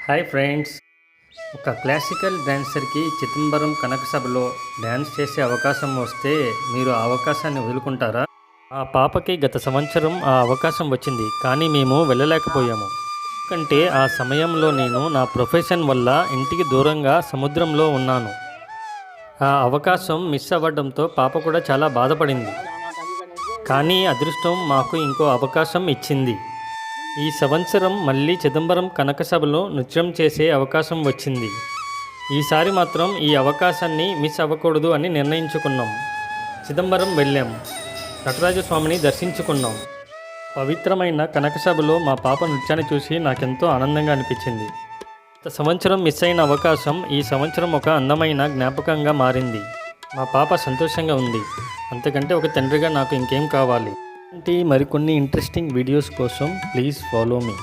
Hi friends, ఒక classical డాన్సర్కి Chidambaram కనక సభలో dance చేసే అవకాశం వస్తే మీరు ఆ అవకాశాన్ని వదులుకుంటారా? ఆ పాపకి గత సంవత్సరం ఆ అవకాశం వచ్చింది, కానీ మేము వెళ్ళలేకపోయాము. ఎందుకంటే ఆ సమయంలో నేను నా ప్రొఫెషన్ వల్ల ఇంటికి దూరంగా సముద్రంలో ఉన్నాను. ఆ అవకాశం మిస్ అవ్వడంతో పాప కూడా చాలా బాధపడింది. కానీ అదృష్టం మాకు ఇంకో అవకాశం ఇచ్చింది. ఈ సంవత్సరం మళ్ళీ చిదంబరం కనక సభలో నృత్యం చేసే అవకాశం వచ్చింది. ఈసారి మాత్రం ఈ అవకాశాన్ని మిస్ అవ్వకూడదు అని నిర్ణయించుకున్నాం. చిదంబరం వెళ్ళాం, నటరాజస్వామిని దర్శించుకున్నాం. పవిత్రమైన కనక సభలో మా పాప నృత్యాన్ని చూసి నాకెంతో ఆనందంగా అనిపించింది. గత సంవత్సరం మిస్ అయిన అవకాశం ఈ సంవత్సరం ఒక అందమైన జ్ఞాపకంగా మారింది. మా పాప సంతోషంగా ఉంది. అంతకంటే ఒక తండ్రిగా నాకు ఇంకేం కావాలి. మరికొన్ని ఇంట్రెస్టింగ్ వీడియోస్ కోసం ప్లీజ్ ఫాలో మీ.